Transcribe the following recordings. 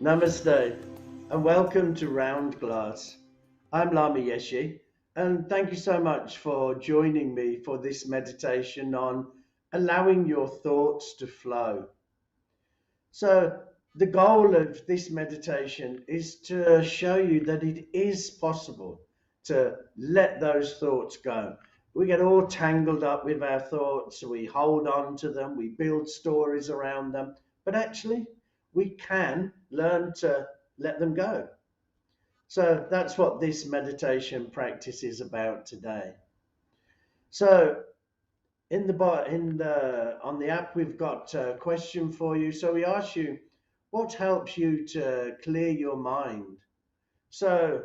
Namaste and welcome to Round Glass. I'm Lama Yeshe and thank you so much for joining me for this meditation on allowing your thoughts to flow. So, the goal of this meditation is to show you that it is possible to let those thoughts go. We get all tangled up with our thoughts, we hold on to them, we build stories around them, but actually, we can learn to let them go. So, that's what this meditation practice is about today. So, on the app we've got a question for you. So we ask you, what helps you to clear your mind? So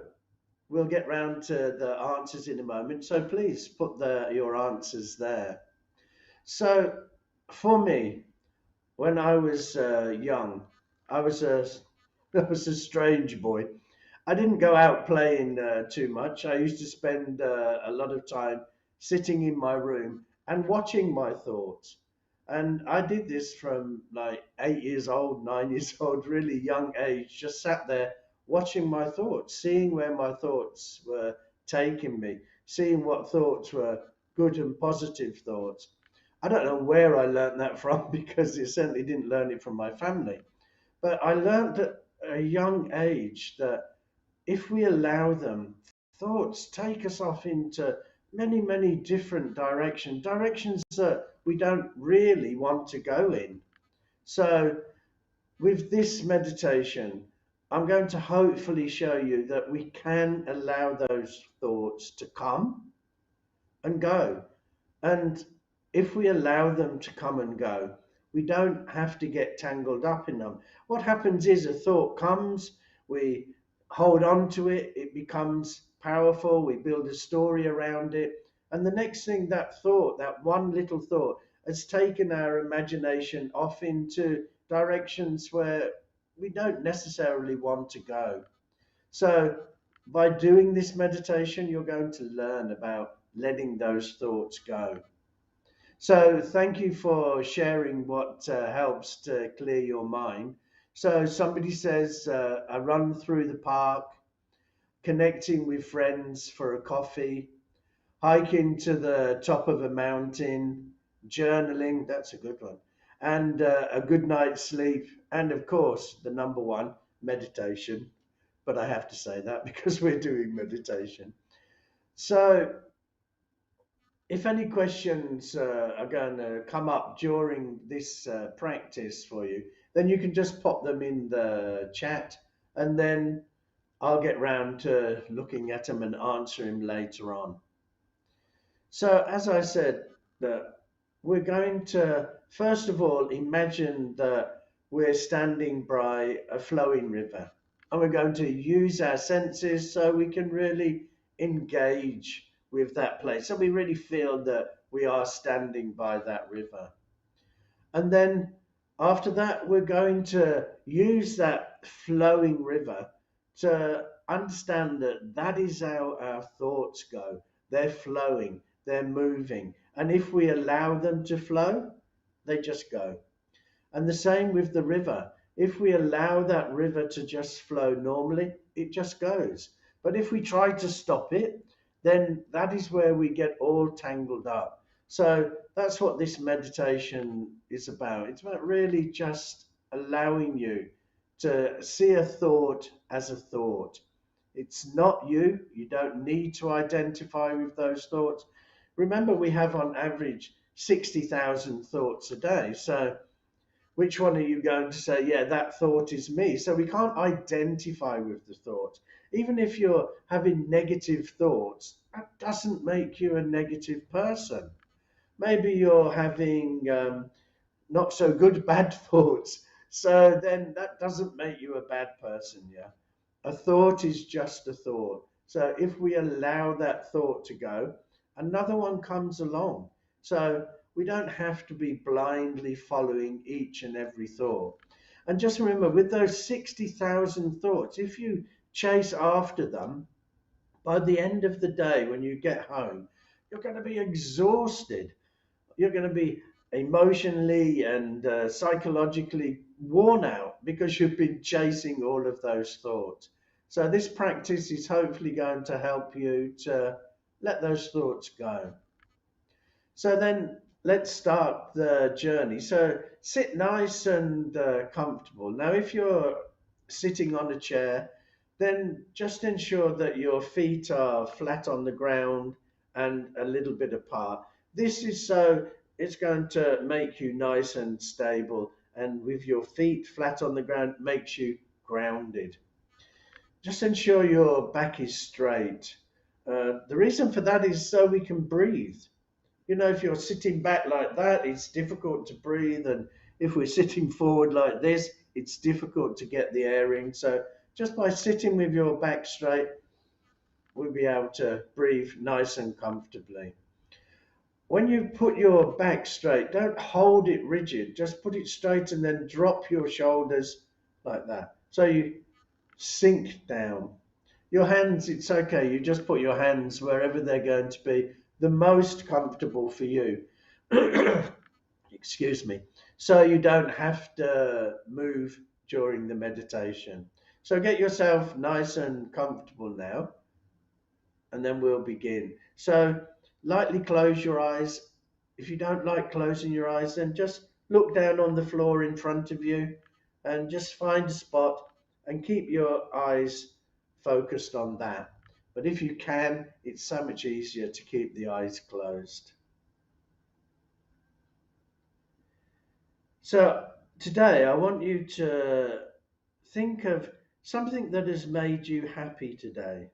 we'll get round to the answers in a moment. So please put your answers there. So for me, when I was young, I was a I was a strange boy. I didn't go out playing too much. I used to spend a lot of time sitting in my room and watching my thoughts. And I did this from like 8 years old, 9 years old, really young age, just sat there watching my thoughts, seeing where my thoughts were taking me, seeing what thoughts were good and positive thoughts. I don't know where I learned that from because it certainly didn't learn it from my family. But I learned at a young age that if we allow them, thoughts take us off into many, many different directions that we don't really want to go in. So, with this meditation, I'm going to hopefully show you that we can allow those thoughts to come and go. And if we allow them to come and go, we don't have to get tangled up in them. What happens is a thought comes, we hold on to it, it becomes powerful, we build a story around it. And the next thing, that thought, that one little thought, has taken our imagination off into directions where we don't necessarily want to go. So, by doing this meditation, you're going to learn about letting those thoughts go. So, thank you for sharing what helps to clear your mind. So, somebody says a run through the park, connecting with friends for a coffee, hiking to the top of a mountain, journaling, that's a good one, and a good night's sleep, and of course, the number one, meditation. But I have to say that because we're doing meditation. So, if any questions are going to come up during this practice for you, then you can just pop them in the chat and then I'll get round to looking at them and answering them later on. So, as I said, that we're going to first of all imagine that we're standing by a flowing river, and we're going to use our senses so we can really engage with that place. So we really feel that we are standing by that river. And then after that, we're going to use that flowing river to understand that that is how our thoughts go. They're flowing, they're moving. And if we allow them to flow, they just go. And the same with the river. If we allow that river to just flow normally, it just goes. But if we try to stop it, then that is where we get all tangled up. So that's what this meditation is about. It's about really just allowing you to see a thought as a thought. It's not you. You don't need to identify with those thoughts. Remember, we have on average 60,000 thoughts a day. So which one are you going to say, yeah, that thought is me? So we can't identify with the thought. Even if you're having negative thoughts, that doesn't make you a negative person. Maybe you're having not so good bad thoughts. So then that doesn't make you a bad person, yeah? A thought is just a thought. So if we allow that thought to go, another one comes along. So we don't have to be blindly following each and every thought. And just remember, with those 60,000 thoughts, if you chase after them, by the end of the day, when you get home, you're going to be exhausted. You're going to be emotionally and psychologically worn out because you've been chasing all of those thoughts. So this practice is hopefully going to help you to let those thoughts go. So then let's start the journey. So sit nice and comfortable. Now, if you're sitting on a chair, then just ensure that your feet are flat on the ground and a little bit apart. This is so it's going to make you nice and stable, and with your feet flat on the ground, makes you grounded. Just ensure your back is straight. The reason for that is so we can breathe. You know, if you're sitting back like that, it's difficult to breathe. And if we're sitting forward like this, it's difficult to get the air in. So just by sitting with your back straight, we'll be able to breathe nice and comfortably. When you put your back straight, don't hold it rigid. Just put it straight and then drop your shoulders like that. So you sink down. Your hands, it's okay. You just put your hands wherever they're going to be the most comfortable for you. Excuse me. So you don't have to move during the meditation. So get yourself nice and comfortable now, and then we'll begin. So lightly close your eyes. If you don't like closing your eyes, then just look down on the floor in front of you and just find a spot and keep your eyes focused on that. But if you can, it's so much easier to keep the eyes closed. So today I want you to think of something that has made you happy today.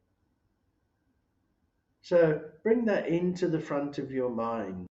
So bring that into the front of your mind.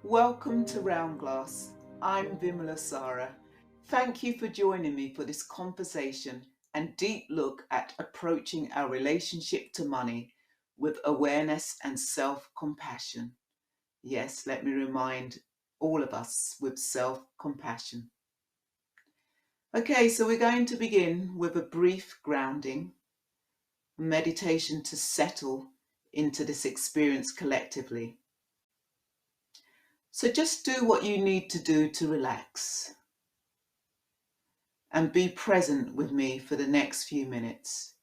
Welcome to Round Glass. I'm Vimala Sara. Thank you for joining me for this conversation and deep look at approaching our relationship to money with awareness and self-compassion. Yes, let me remind all of us with self-compassion. Okay, so we're going to begin with a brief grounding, meditation to settle into this experience collectively. So just do what you need to do to relax and be present with me for the next few minutes.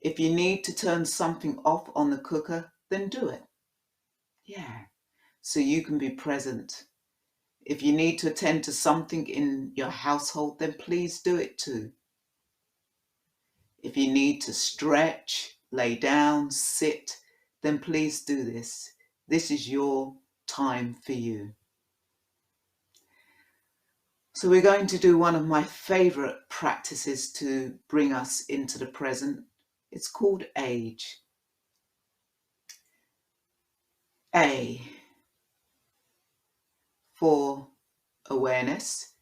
If you need to turn something off on the cooker, then do it. Yeah, so you can be present. If you need to attend to something in your household, then please do it too. If you need to stretch, lay down, sit, then please do this. This is your time for you. So we're going to do one of my favorite practices to bring us into the present. It's called age. A for awareness,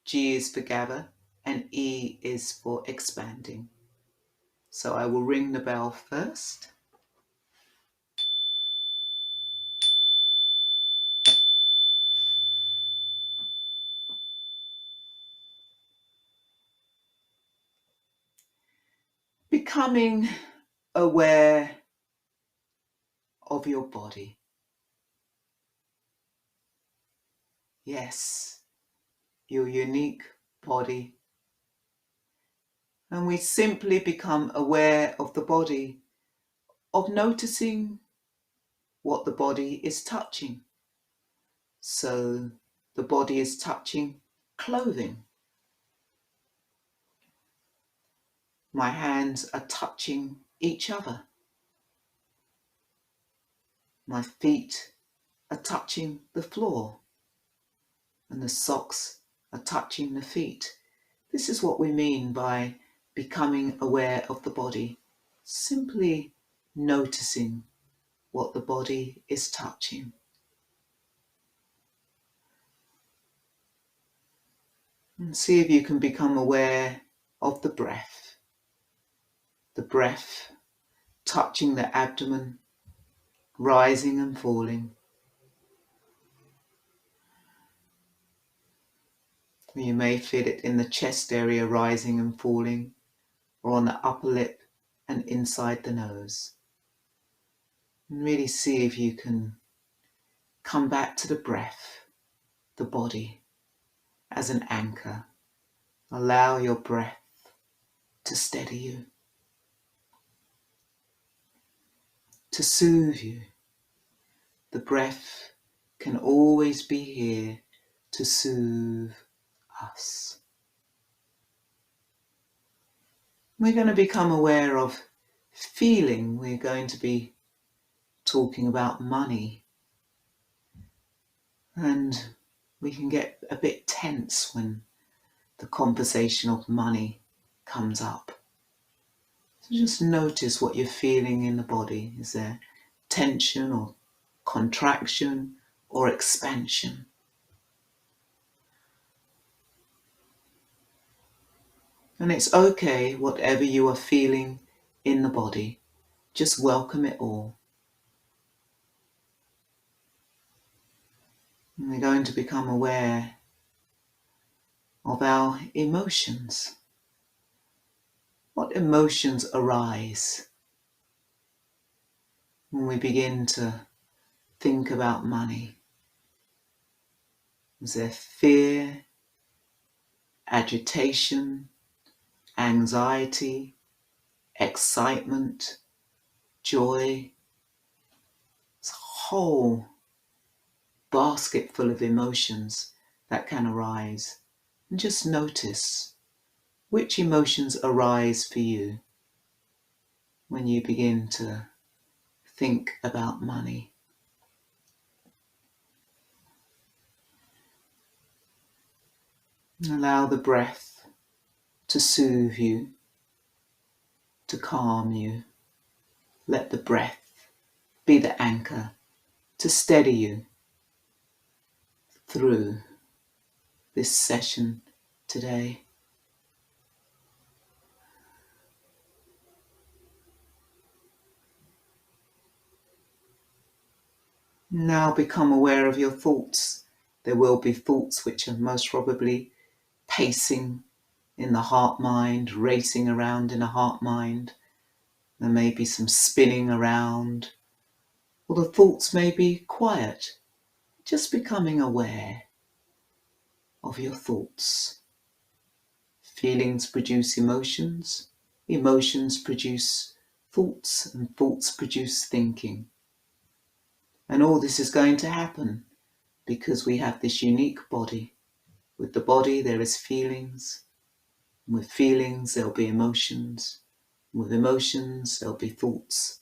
G is for gather, and E is for expanding. So I will ring the bell first. Becoming aware of your body. Yes, your unique body. And we simply become aware of the body, of noticing what the body is touching. So the body is touching clothing. My hands are touching each other. My feet are touching the floor, and the socks are touching the feet. This is what we mean by becoming aware of the body. Simply noticing what the body is touching. And see if you can become aware of the breath. The breath touching the abdomen, rising and falling. You may feel it in the chest area rising and falling, or on the upper lip and inside the nose. And really see if you can come back to the breath, the body, as an anchor. Allow your breath to steady you, to soothe you. The breath can always be here to soothe us. We're going to become aware of feeling. We're going to be talking about money. And we can get a bit tense when the conversation of money comes up. So just notice what you're feeling in the body. Is there tension or contraction or expansion? And it's okay, whatever you are feeling in the body, just welcome it all. And we're going to become aware of our emotions. What emotions arise when we begin to think about money? Is there fear, agitation, anxiety, excitement, joy? It's a whole basket full of emotions that can arise. And just notice which emotions arise for you when you begin to think about money. Allow the breath to soothe you, to calm you. Let the breath be the anchor to steady you. through this session today. Now become aware of your thoughts. There will be thoughts which are most probably pacing in the heart mind, racing around in a heart mind. There may be some spinning around, or the thoughts may be quiet, just becoming aware of your thoughts. Feelings produce emotions, emotions produce thoughts, and thoughts produce thinking. And all this is going to happen because we have this unique body. With the body there is feelings, and with feelings there'll be emotions, and with emotions there'll be thoughts,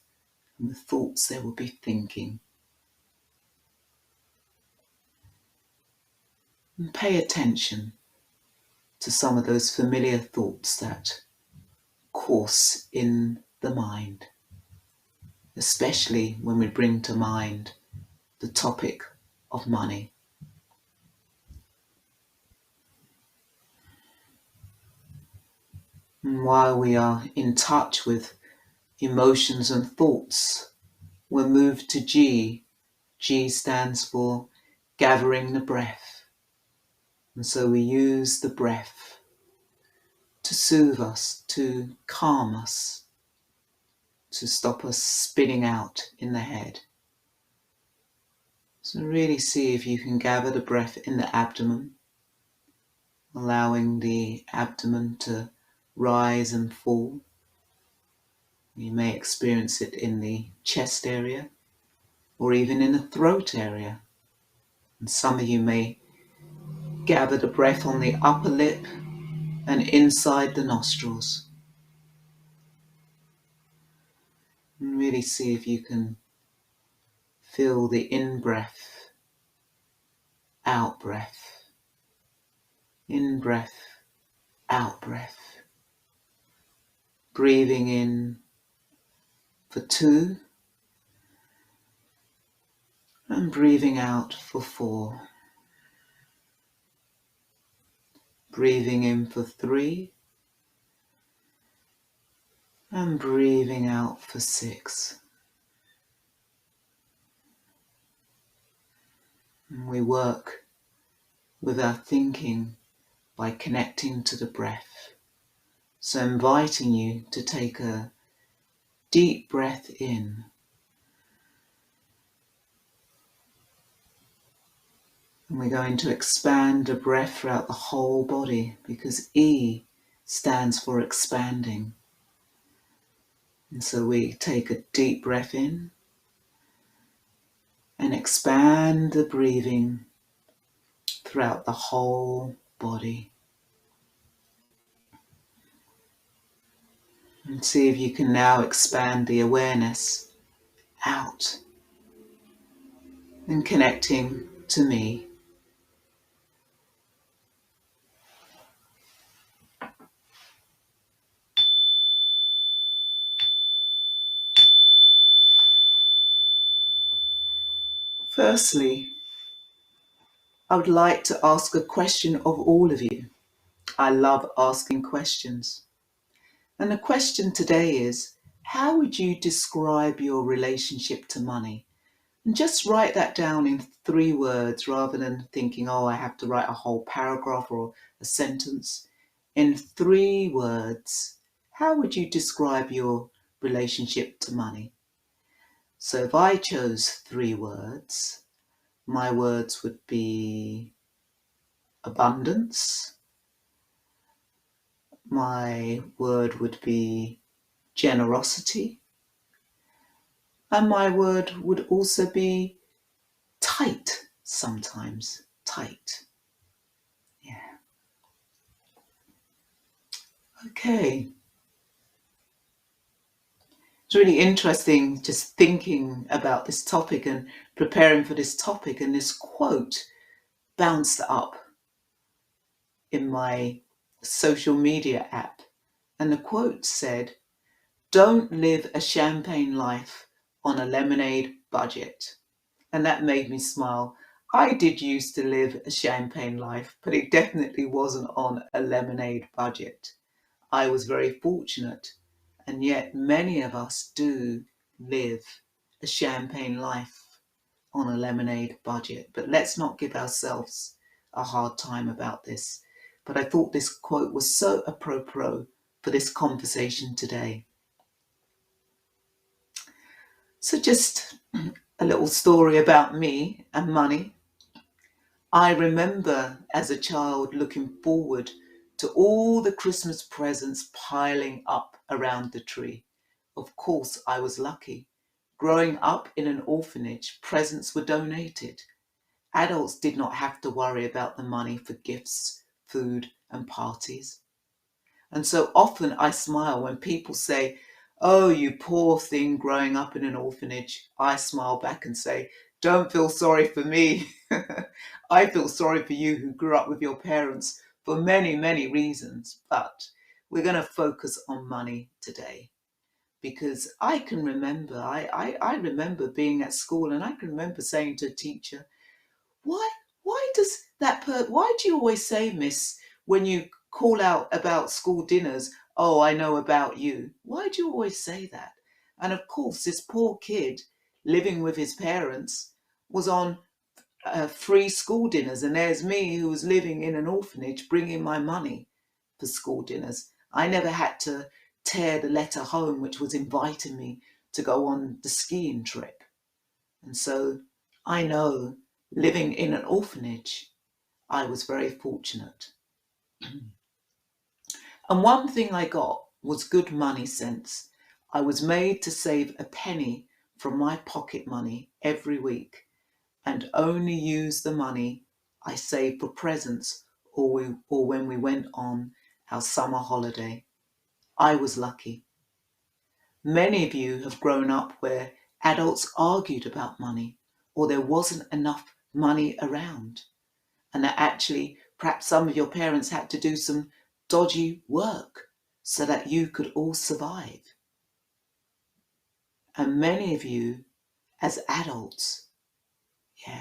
and with thoughts there will be thinking. And pay attention to some of those familiar thoughts that course in the mind, especially when we bring to mind the topic of money. And while we are in touch with emotions and thoughts, we're moved to G. G stands for gathering the breath. And so we use the breath to soothe us, to calm us, to stop us spinning out in the head. So really see if you can gather the breath in the abdomen, allowing the abdomen to rise and fall. You may experience it in the chest area or even in the throat area. And some of you may gather the breath on the upper lip and inside the nostrils. And really see if you can feel the in-breath, out-breath, in-breath, out-breath. Breathing in for 2 and breathing out for 4. Breathing in for 3 and breathing out for 6. And we work with our thinking by connecting to the breath. So inviting you to take a deep breath in and we're going to expand the breath throughout the whole body because E stands for expanding. And so we take a deep breath in and expand the breathing throughout the whole body. And see if you can now expand the awareness out and connecting to me. Firstly, I would like to ask a question of all of you. I love asking questions. And the question today is, how would you describe your relationship to money? And just write that down in 3 words rather than thinking, oh, I have to write a whole paragraph or a sentence. In 3 words, how would you describe your relationship to money? So if I chose 3 words, my words would be abundance. My word would be generosity. And my word would also be tight sometimes. Tight. Yeah. Okay. It's really interesting just thinking about this topic and preparing for this topic, and this quote bounced up in my social media app. And the quote said, "Don't live a champagne life on a lemonade budget." And that made me smile. I did used to live a champagne life, but it definitely wasn't on a lemonade budget. I was very fortunate, and yet many of us do live a champagne life on a lemonade budget. But let's not give ourselves a hard time about this. But I thought this quote was so apropos for this conversation today. So, just a little story about me and money. I remember as a child looking forward to all the Christmas presents piling up around the tree. Of course, I was lucky. Growing up in an orphanage, presents were donated. Adults did not have to worry about the money for gifts, food, and parties. And so often I smile when people say, "Oh, you poor thing growing up in an orphanage." I smile back and say, "Don't feel sorry for me." I feel sorry for you who grew up with your parents for many, many reasons. But we're going to focus on money today because I can remember, I remember being at school and I can remember saying to a teacher, why why do you always say, miss, when you call out about school dinners, "Oh, I know about you"? Why do you always say that? And of course, this poor kid living with his parents was on free school dinners, and there's me who was living in an orphanage bringing my money for school dinners. I never had to tear the letter home, which was inviting me to go on the skiing trip. And so I know, living in an orphanage, I was very fortunate. And one thing I got was good money sense. I was made to save a penny from my pocket money every week and only use the money I saved for presents or when we went on our summer holiday. I was lucky. Many of you have grown up where adults argued about money or there wasn't enough money around. And that actually, perhaps some of your parents had to do some dodgy work so that you could all survive. And many of you as adults,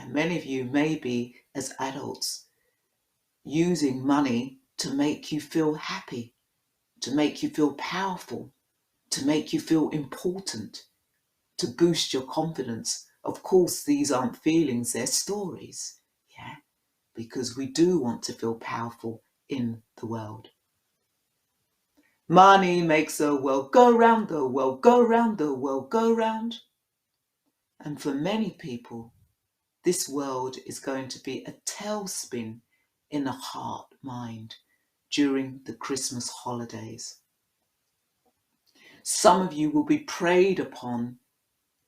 many of you maybe as adults using money to make you feel happy, to make you feel powerful, to make you feel important, to boost your confidence. Of course, these aren't feelings, they're stories. Yeah, because we do want to feel powerful in the world. Money makes the world go round, the world go round, the world go round. And for many people, this world is going to be a tailspin in the heart mind during the Christmas holidays. Some of you will be preyed upon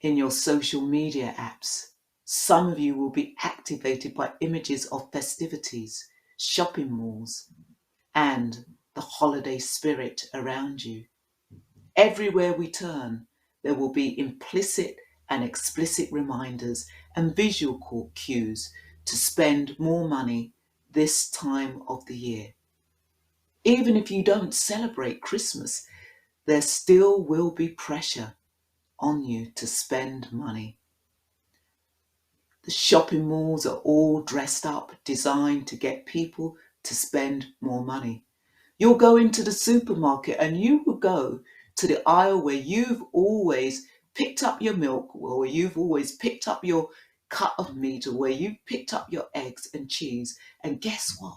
in your social media apps. Some of you will be activated by images of festivities, shopping malls, and the holiday spirit around you. Everywhere we turn, there will be implicit and explicit reminders and visual cues to spend more money this time of the year. Even if you don't celebrate Christmas, there still will be pressure on you to spend money. The shopping malls are all dressed up, designed to get people to spend more money. You'll go into the supermarket and you will go to the aisle where you've always picked up your milk, or where you've always picked up your cut of meat, or where you've picked up your eggs and cheese. And guess what?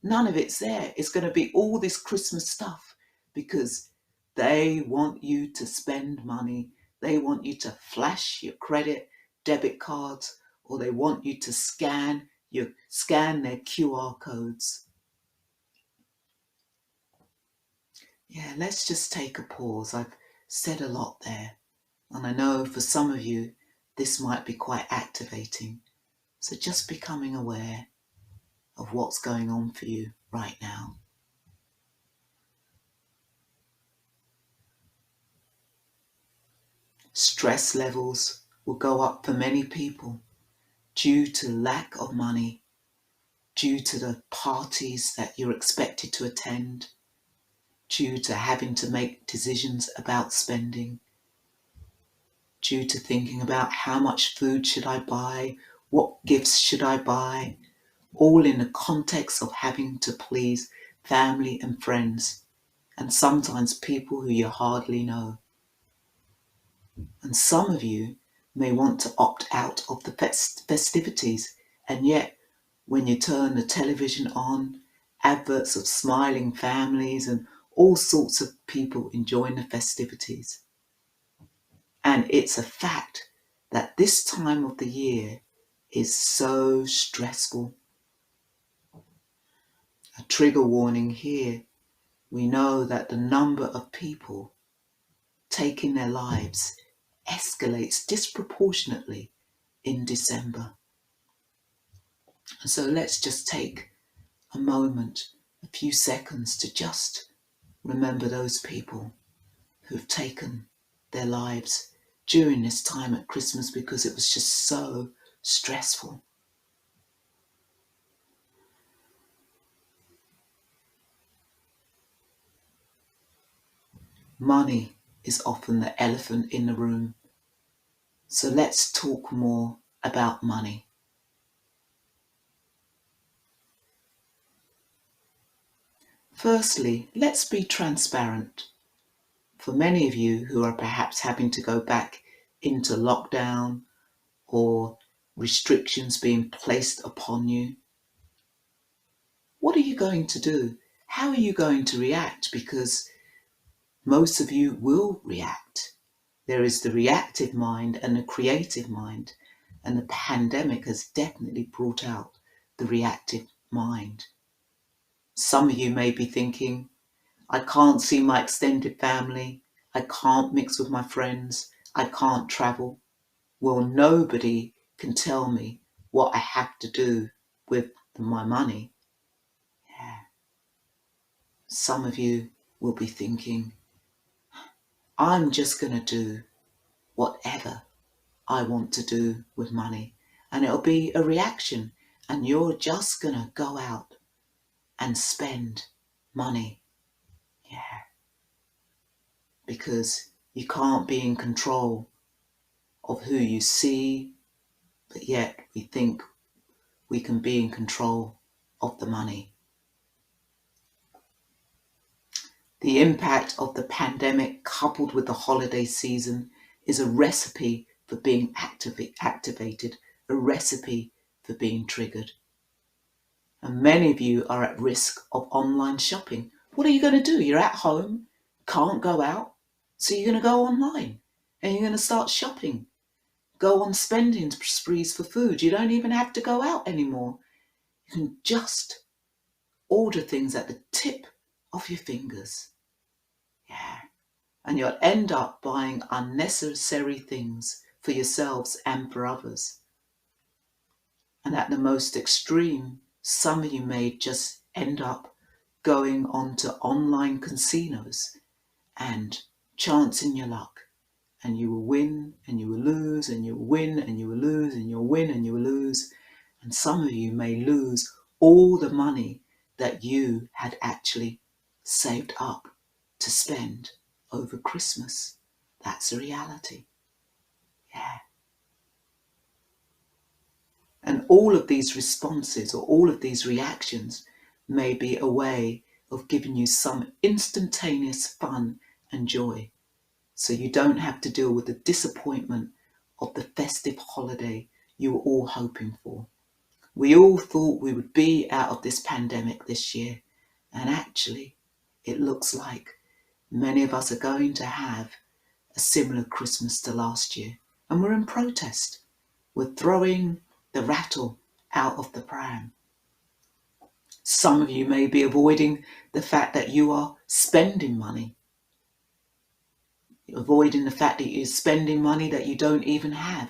None of it's there. It's going to be all this Christmas stuff because they want you to spend money. They want you to flash your credit, debit cards, or they want you to scan their QR codes. Yeah, let's just take a pause. I've said a lot there, and I know for some of you this might be quite activating. So just becoming aware of what's going on for you right now. Stress levels will go up for many people due to lack of money, due to the parties that you're expected to attend, due to having to make decisions about spending, due to thinking about how much food should I buy, What gifts should I buy? All in the context of having to please family and friends, and sometimes people who you hardly know. And some of you may want to opt out of the festivities, and yet when you turn the television on, adverts of smiling families and all sorts of people enjoying the festivities. And it's a fact that this time of the year is so stressful. A trigger warning here. We know that the number of people taking their lives escalates disproportionately in December. And so let's just take a moment, a few seconds to just remember those people who've taken their lives during this time at Christmas because it was just so stressful. Money is often the elephant in the room. So let's talk more about money. Firstly, let's be transparent. For many of you who are perhaps having to go back into lockdown or restrictions being placed upon you, what are you going to do? How are you going to react? Because most of you will react. There is the reactive mind and the creative mind, and the pandemic has definitely brought out the reactive mind. Some of you may be thinking, I can't see my extended family, I can't mix with my friends, I can't travel. Well, nobody can tell me what I have to do with my money. Yeah. Some of you will be thinking, I'm just going to do whatever I want to do with money. And it'll be a reaction. And you're just going to go out and spend money. Yeah. Because you can't be in control of who you see, but yet we think we can be in control of the money. The impact of the pandemic coupled with the holiday season is a recipe for being activated, a recipe for being triggered. And many of you are at risk of online shopping. What are you going to do? You're at home, can't go out, so you're going to go online and you're going to start shopping. Go on spending sprees for food. You don't even have to go out anymore. You can just order things at the tip of your fingers. Yeah. And you'll end up buying unnecessary things for yourselves and for others. And at the most extreme, some of you may just end up going on to online casinos and chancing your luck. And you will win and you will lose and you will win and you will lose and you'll win and you will lose. And some of you may lose all the money that you had actually saved up to spend over Christmas. That's a reality. Yeah. And all of these responses or all of these reactions may be a way of giving you some instantaneous fun and joy. So you don't have to deal with the disappointment of the festive holiday you were all hoping for. We all thought we would be out of this pandemic this year, and actually it looks like many of us are going to have a similar Christmas to last year, and we're in protest. We're throwing the rattle out of the pram. Some of you may be avoiding the fact that you are spending money, avoiding the fact that you're spending money that you don't even have,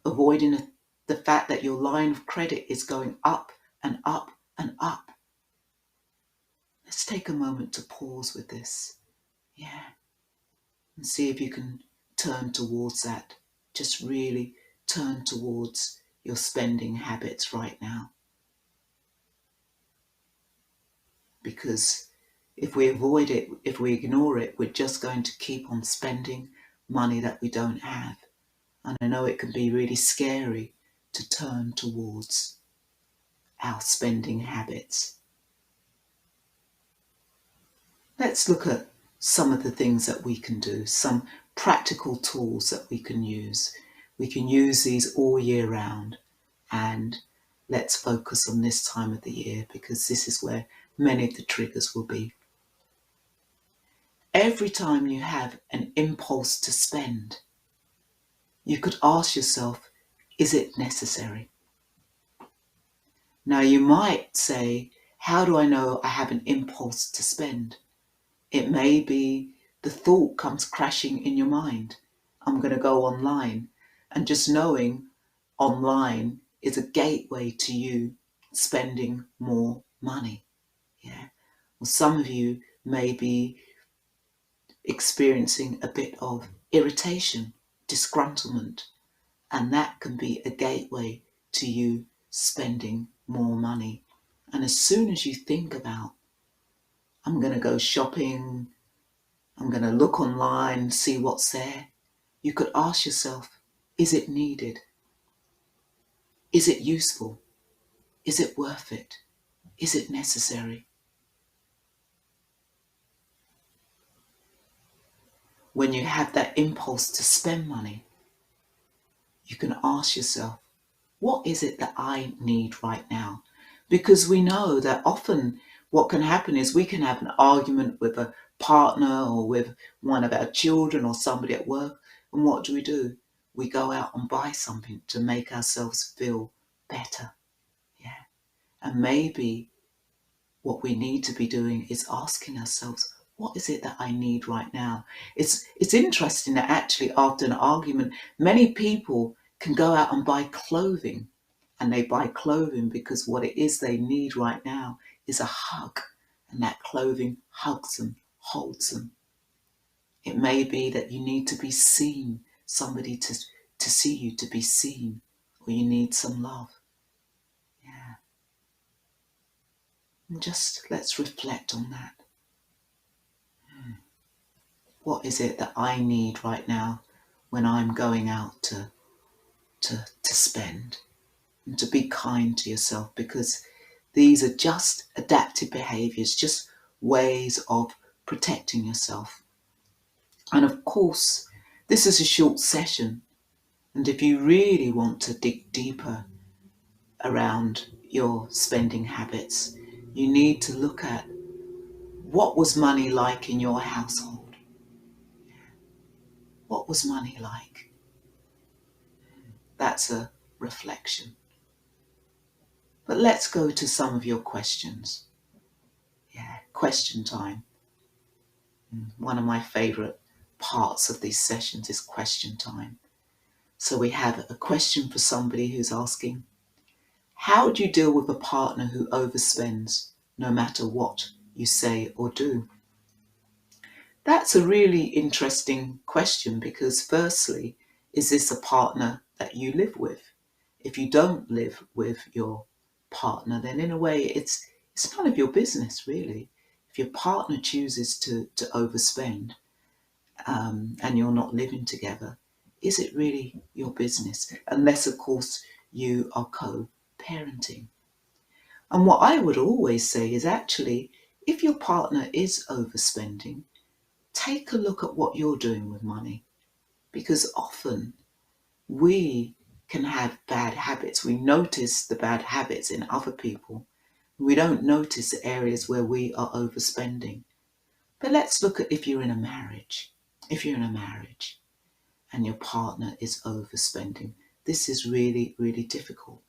avoiding the fact that your line of credit is going up and up and up. Let's take a moment to pause with this. Yeah. And see if you can turn towards that. Just really turn towards your spending habits right now. Because if we avoid it, if we ignore it, we're just going to keep on spending money that we don't have. And I know it can be really scary to turn towards our spending habits. Let's look at some of the things that we can do, some practical tools that we can use. We can use these all year round, and let's focus on this time of the year because this is where many of the triggers will be. Every time you have an impulse to spend, you could ask yourself, is it necessary? Now you might say, how do I know I have an impulse to spend? It may be the thought comes crashing in your mind. I'm going to go online. And just knowing online is a gateway to you spending more money. Yeah. Well, some of you may be experiencing a bit of irritation, disgruntlement, and that can be a gateway to you spending more money. And as soon as you think about, I'm going to go shopping, I'm going to look online, see what's there, you could ask yourself, is it needed? Is it useful? Is it worth it? Is it necessary? When you have that impulse to spend money, you can ask yourself, what is it that I need right now? Because we know that often what can happen is we can have an argument with a partner or with one of our children or somebody at work. And what do? We go out and buy something to make ourselves feel better. Yeah. And maybe what we need to be doing is asking ourselves, what is it that I need right now? It's interesting that actually after an argument, many people can go out and buy clothing. And they buy clothing because what it is they need right now is a hug. And that clothing hugs them, holds them. It may be that you need to be seen, somebody to see you, to be seen, or you need some love. Yeah. And just let's reflect on that. What is it that I need right now when I'm going out to spend? And to be kind to yourself, because these are just adaptive behaviors, just ways of protecting yourself. And of course, this is a short session. And if you really want to dig deeper around your spending habits, you need to look at what was money like in your household? What was money like? That's a reflection. But let's go to some of your questions. Yeah, question time. One of my favourite parts of these sessions is question time. So we have a question for somebody who's asking, how do you deal with a partner who overspends no matter what you say or do? That's a really interesting question because firstly, is this a partner that you live with? If you don't live with your partner, then in a way it's none of your business really. If your partner chooses to overspend and you're not living together, is it really your business? Unless of course you are co-parenting. And what I would always say is actually, if your partner is overspending, take a look at what you're doing with money, because often we can have bad habits. We notice the bad habits in other people. We don't notice the areas where we are overspending. But let's look at if you're in a marriage. If you're in a marriage and your partner is overspending, this is really, really difficult.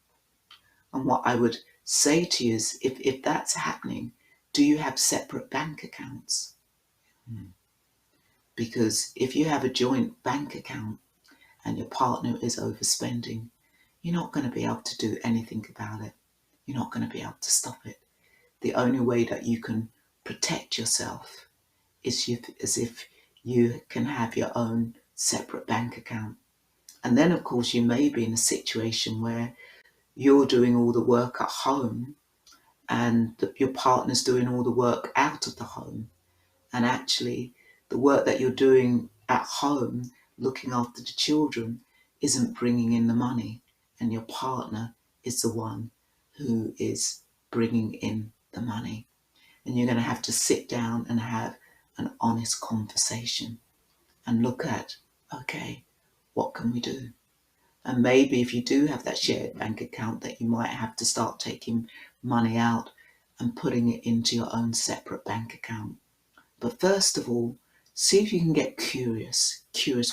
And what I would say to you is, if that's happening, do you have separate bank accounts? Because if you have a joint bank account and your partner is overspending, you're not going to be able to do anything about it. You're not going to be able to stop it. The only way that you can protect yourself is as if you can have your own separate bank account. And then, of course, you may be in a situation where you're doing all the work at home and your partner's doing all the work out of the home. And actually, the work that you're doing at home, looking after the children, isn't bringing in the money. and your partner is the one who is bringing in the money. And you're going to have to sit down and have an honest conversation and look at, okay, what can we do? And maybe if you do have that shared bank account, that you might have to start taking money out and putting it into your own separate bank account. But first of all, see if you can get curious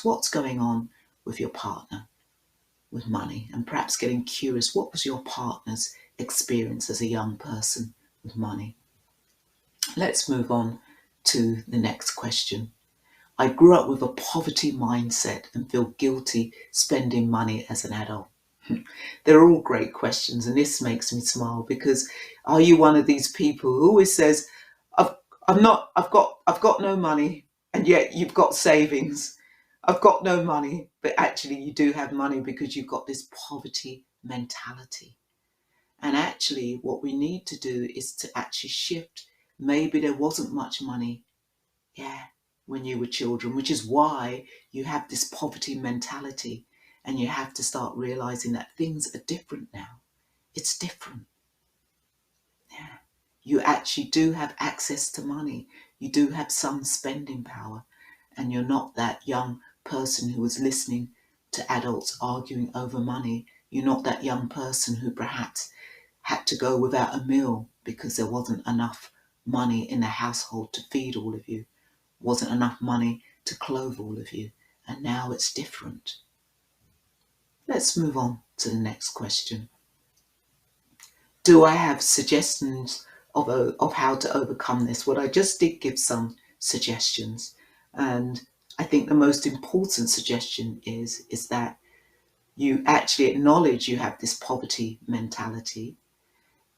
what's going on with your partner with money, and perhaps getting curious, what was your partner's experience as a young person with money? Let's move on to the next question. I grew up with a poverty mindset and feel guilty spending money as an adult. They're all great questions, and this makes me smile, because are you one of these people who always says, I've I've got no money, and yet you've got savings. I've got no money, but actually you do have money because you've got this poverty mentality. And actually what we need to do is to actually shift. Maybe there wasn't much money, yeah, when you were children, which is why you have this poverty mentality, and you have to start realizing that things are different now. It's different. Yeah. You actually do have access to money. You do have some spending power, and you're not that young person who was listening to adults arguing over money. You're not that young person who perhaps had to go without a meal because there wasn't enough money in the household to feed all of you, wasn't enough money to clothe all of you, and now it's different. Let's move on to the next question. Do I have suggestions of how to overcome this? Well, I just did give some suggestions, and I think the most important suggestion is that you actually acknowledge you have this poverty mentality,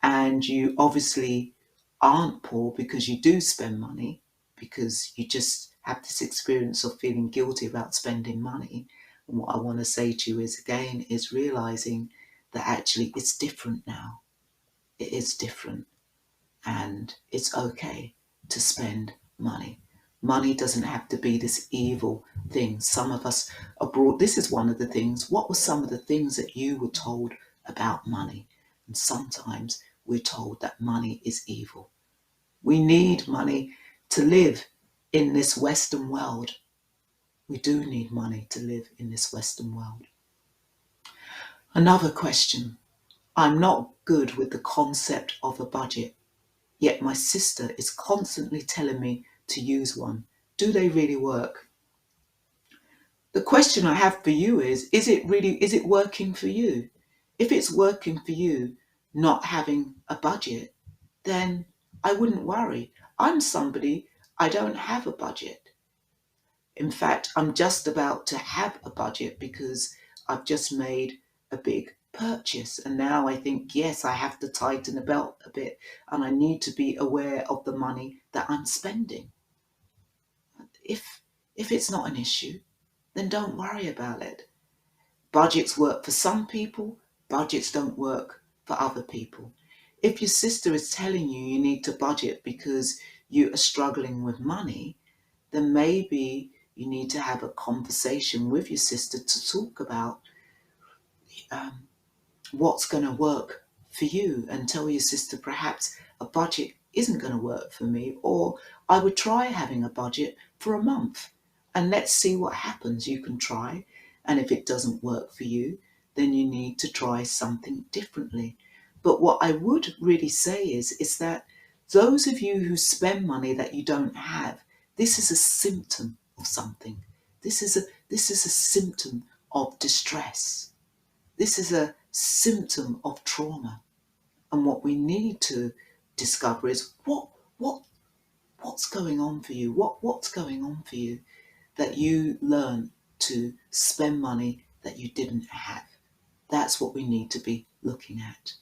and you obviously aren't poor because you do spend money, because you just have this experience of feeling guilty about spending money. And what I want to say to you is, again, is realizing that actually it's different now. It is different, and it's okay to spend money. Money doesn't have to be this evil thing. Some of us are brought, this is one of the things, what were some of the things that you were told about money? And sometimes we're told that money is evil. We need money to live in this Western world. We do need money to live in this Western world. Another question. I'm not good with the concept of a budget, yet my sister is constantly telling me to use one. Do they really work? The question I have for you is it working for you? If it's working for you, not having a budget, then I wouldn't worry. I'm somebody, I don't have a budget. In fact, I'm just about to have a budget because I've just made a big purchase. And now I think, yes, I have to tighten the belt a bit, and I need to be aware of the money that I'm spending. If it's not an issue, then don't worry about it. Budgets work for some people, budgets don't work for other people. If your sister is telling you you need to budget because you are struggling with money, then maybe you need to have a conversation with your sister to talk about what's going to work for you, and tell your sister, perhaps a budget isn't going to work for me, or I would try having a budget for a month and let's see what happens. You can try, and if it doesn't work for you, then you need to try something differently. But what I would really say is that those of you who spend money that you don't have, this is a symptom of something. This is a symptom of distress. This is a symptom of trauma. And what we need to discover is what's going on for you? What's going on for you that you learn to spend money that you didn't have? That's what we need to be looking at.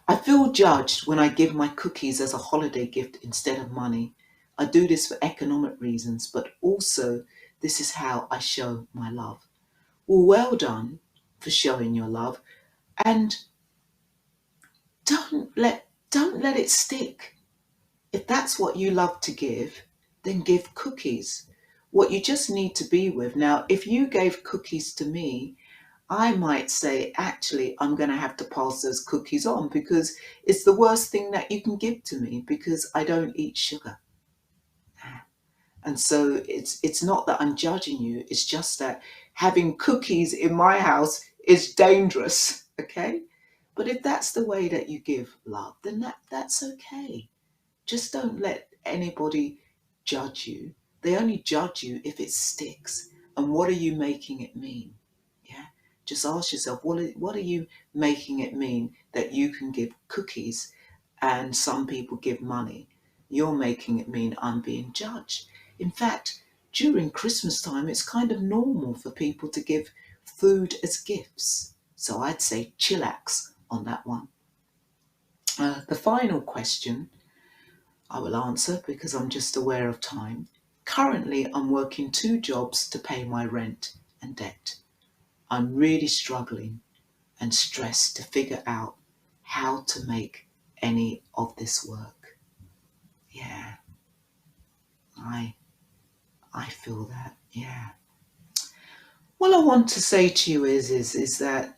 I feel judged when I give my cookies as a holiday gift instead of money. I do this for economic reasons, but also this is how I show my love. Well done for showing your love, and don't let it stick. If that's what you love to give, then give cookies. What you just need to be with. Now, if you gave cookies to me, I might say, actually, I'm going to have to pass those cookies on because it's the worst thing that you can give to me because I don't eat sugar. And so it's not that I'm judging you. It's just that having cookies in my house is dangerous. Okay. But if that's the way that you give love, then that's okay. Just don't let anybody judge you. They only judge you if it sticks. And what are you making it mean? Yeah. Just ask yourself, what are you making it mean that you can give cookies and some people give money? You're making it mean I'm being judged. In fact, during Christmas time, it's kind of normal for people to give food as gifts. So I'd say chillax on that one. The final question I will answer because I'm just aware of time. Currently, I'm working 2 jobs to pay my rent and debt. I'm really struggling and stressed to figure out how to make any of this work. Yeah, I feel that. Yeah. What I want to say to you is that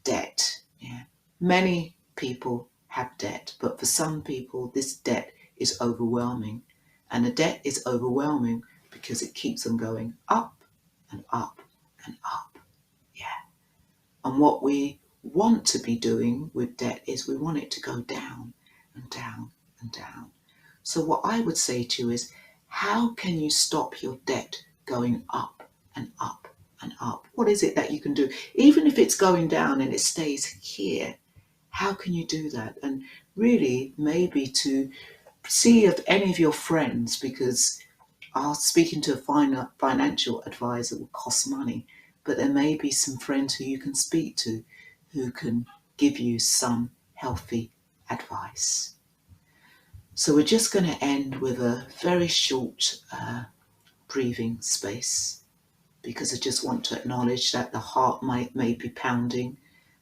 debt. Yeah. Many people have debt, but for some people, this debt is overwhelming. And the debt is overwhelming because it keeps them going up and up and up. Yeah. And what we want to be doing with debt is we want it to go down and down and down. So what I would say to you is, how can you stop your debt going up and up and up? What is it that you can do? Even if it's going down and it stays here, how can you do that? And really, maybe to see if any of your friends, because speaking to a financial advisor will cost money, but there may be some friends who you can speak to who can give you some healthy advice. So we're just going to end with a very short breathing space because I just want to acknowledge that the heart may be pounding.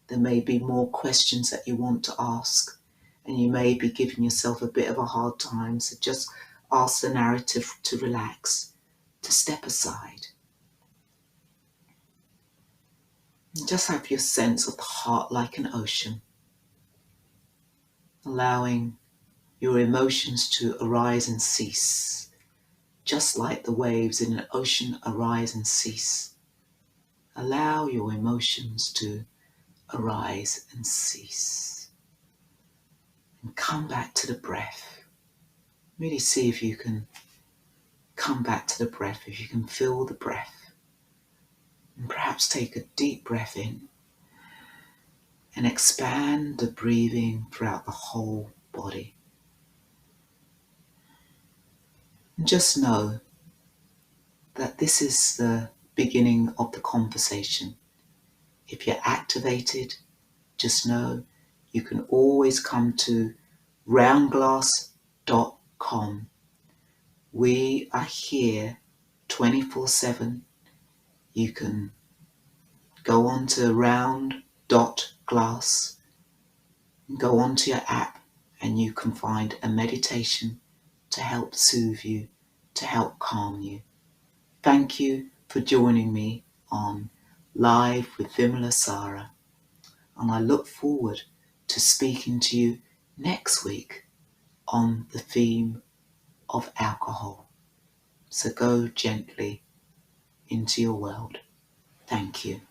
There may be more questions that you want to ask, and you may be giving yourself a bit of a hard time. So just ask the narrative to relax, to step aside. And just have your sense of the heart like an ocean, allowing your emotions to arise and cease, just like the waves in an ocean arise and cease. Allow your emotions to arise and cease. And come back to the breath. Really see if you can come back to the breath, if you can feel the breath. And perhaps take a deep breath in and expand the breathing throughout the whole body. And just know that this is the beginning of the conversation. If you're activated, just know you can always come to roundglass.com. We are here 24/7. You can go on to round.glass, go onto your app, and you can find a meditation to help soothe you, to help calm you. Thank you for joining me on Live with Vimala Sara, and I look forward to speaking to you next week on the theme of alcohol. So go gently into your world. Thank you.